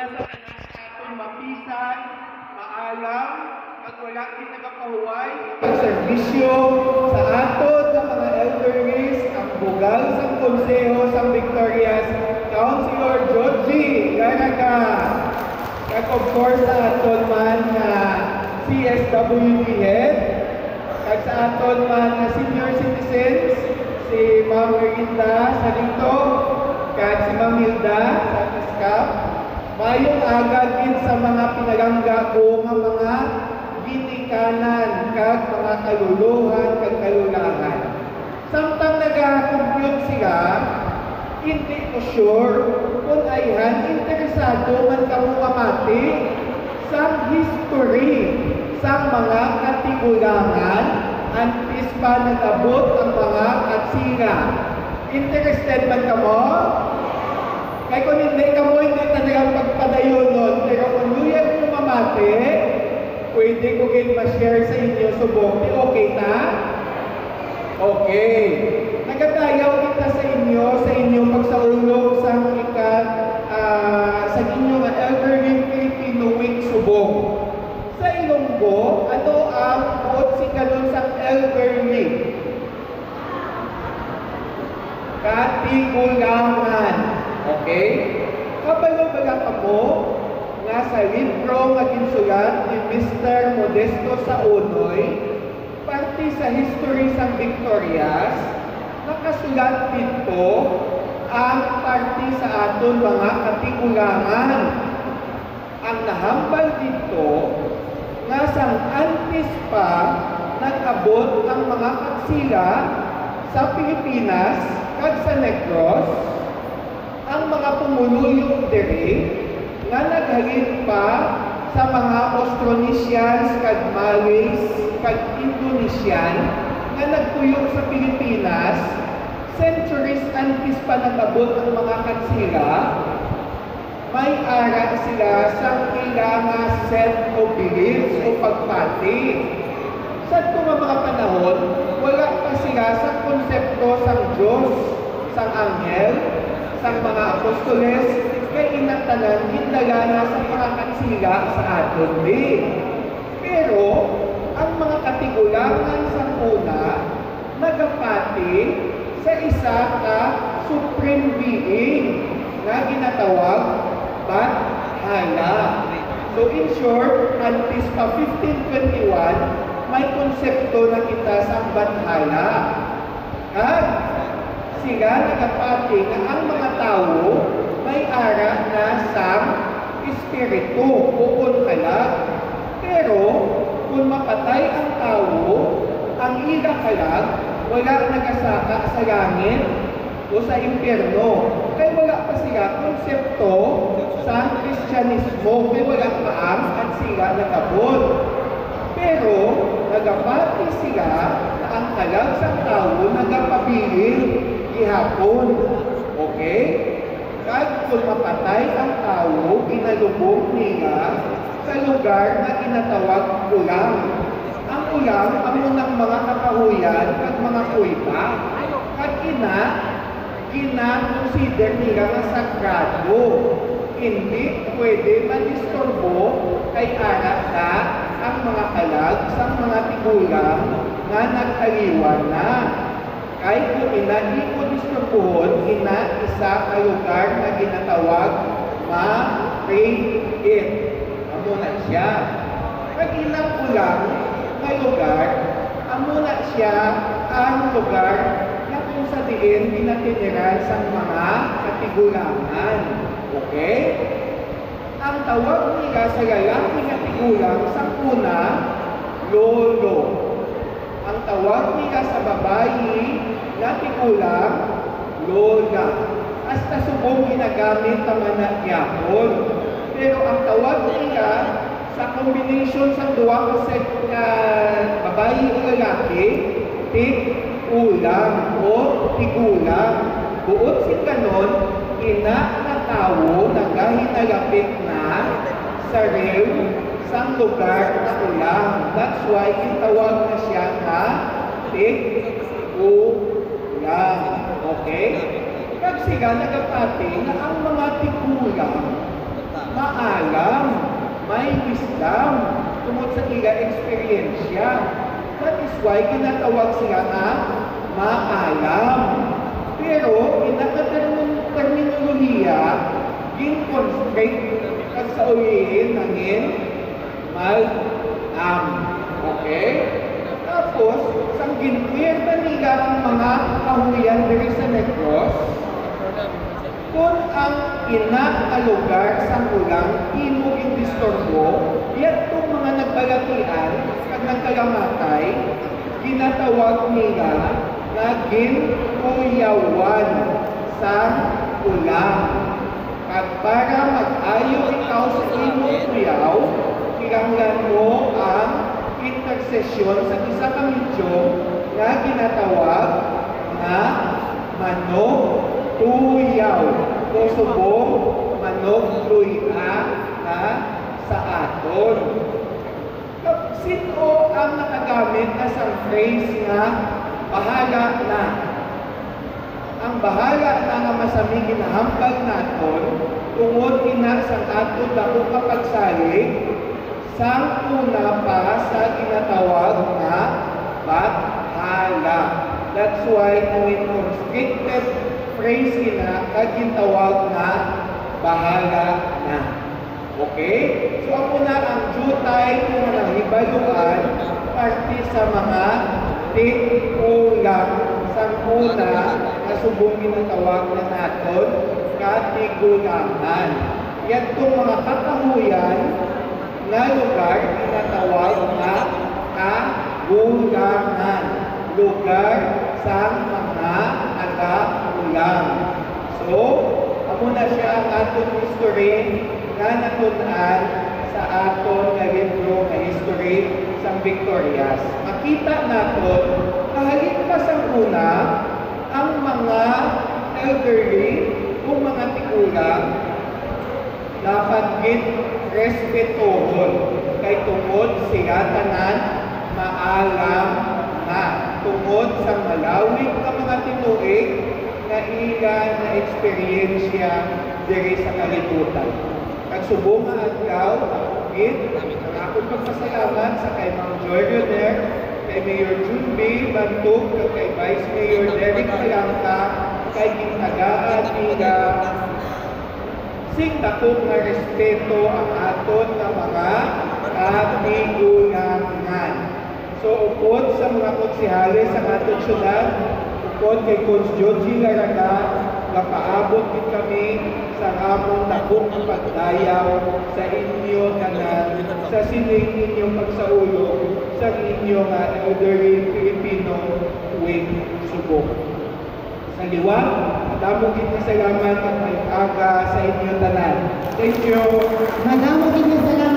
una sa tanan sa atong mapisan, maalam, at wala din nagapahuway pagserbisyo sa aton ng mga elderlies, ang bugal sa konseho sa Victorias, Councilor Georgie Garaga. At of course sa aton man na CSWD head, at sa aton man na senior citizens, si Ma'am Erinda Salito, at si Ma'am Hilda sa Tiskap, mayong agad din sa mga pinalangga ko ng mga ginikanan kag mga kaluluhan kag kalulahan. Samtang nag-conclude sila, hindi ko sure kung ayhan interesado man kamo mamati sa history sa mga katigulangan antes pa nag-abot ang mga katsira. Interested man kamo? Kaya kung hindi kamo, hindi talagang pagpadayon nun. Pero kung luyan mo mamati, pwede ko kayo ma-share sa inyo subok. Okay ta? Okay. Nagadayaw kita sa inyong pagsaulog sa inyong elderly Filipino Week subok. Sa Ilonggo, ano ang buot sigalon sa elderly? Katigulangan. Okay? Kabalo-bala ka mo nga sa libro nga ginsulat ni Mr. Modesto Saunoy, parte sa history sa Victorias, nakasulat dito ang parte sa aton mga katigulangan. Ang nahambal dito nga sang antes pa nag-abot ang mga katsila sa Pilipinas kag sa Negros, ang mga pumuluyong diri nga naghalin pa sa mga Austronesians kag Malays kag Indonesian nga nagpuyok sa Pilipinas, centuries antes pa nag-abot ang mga katsila, may ara sila sa ilang set of beliefs o pagpati. Sa itong mga panahon, wala pa sila sa konsepto sang Diyos, sang anghel, sang mga apostoles, kaya inatanan, hindagana sa mga katsila sa aton din. Pero, ang mga katigulangan sa una, nagapati sa isa ka supreme being na ginatawag Bathala. So in short, antes pa 1521, may konsepto na kita sa Bathala. At sila nagapati na ang mga tao may ara na sa espiritu o kalag. Pero kung mapatay ang tao, ang ira kalag, wala nagasaka sa langit o sa impyerno. Kaya wala pa sila konsepto sa Kristyanismo. Kaya wala pa at sila nagabot. Pero nagapati sila na ang kalag sa tao nagapabilin ihapon. Okay? Kahit kung mapatay ang tao, inalubog nila sa lugar na tinatawag ulam. Ang ulam, ang unang mga kapahuyan at mga kuipa. At consider nila na sagrado. Hindi pwede madisturbo kay anak na ang mga kalag sa mga tigulang na nagkaliwan na. Kahit kung hindi ko disturbuhon, isa ka lugar na ginatawag ma-create. Amuna siya. Pag ilang ulang na lugar, amuna siya ang lugar na kung sa diin pinatiniran sa mga katigulangan. Okay? Ang tawag nila sa lalaking katigulang sa una, lolo. Ang tawag nila sa babae na tigulang, lola. Hasta subong ginagamit ang mga yapon. Pero ang tawag nila sa combination sa duwa ko sa babae o lalaki, tigulang o tigulang. Buot si kanon, ina na tao na gahinalapit na sa rim sang lugar na ulang. That's why itawag na siya na tigulang. Okay? Pag sila nagapati na ang mga tigulang maalam, may wisdom, tungkol sa ila eksperyensya. That is why ginatawag sila na maalam. Pero, terminolohiya, gin-constraint at sa ulihin hangin mal-am. Okay? Tapos, sang ginqueer na nila ang mga kahuyan diri sa Negros, kung ang ina na lugar sa ulang imo indisturbo, yan itong mga nagbalatian at nagkalamatay, ginatawag nila na ginkuyawan sa ulang. At para mag-ayo ikaw sa imo kuyaw, kilanglan mo ang intercession sa isa ka medyo na ginatawag na manok tuyaw o subong manok tuya na sa aton. Sino ang nakagamit na sa phrase na bahala na? Ang bahala na nga masaming ginahambal naton tungod ina sa aton dako kapagsalig sa una pa sa ginatawag na bahala. That's why when constricted phrase ina kagintawag na bahala na. Okay? So ako na ang jutay kung nahibaluan parte sa mga tikulang sa una na subong ginatawag na naton katigulangan. Yan itong mga kakahuyan na lugar ginatawag na kagulangan. Lugar sa mga nagaulang. So, amo na siya ang aton history na natunan sa aton nga libro nga history sa Victorias. Makita naton kahit pa sa una ang mga elderly o mga tigulang dapat gid respetohon kay tungod sila tanan maalam na tungod sa malawig na mga tinuig na ila na eksperyensya diri sa kalibutan. Kagsubong nga adlaw, gid ang akong pagpasalamat sa kay Ma'am Joy Roder, kay Mayor June B. Bantog, kay Vice Mayor Derek Palangka, kay gitagaan nila sing dakong nga respeto ang aton nga mga katigulangan. So, upod sa mga konsihales sa aton syudad, upod kay Cons Joji Laraga, napaabot din kami sa among dakong pagdayaw sa inyo tanan, sa sining inyong pagsaulong sa inyong elderly Filipino tuwing subok. Sa liwat, madamo kita salamat at may aga sa inyo tanan. Thank you. Madamo kita salamat.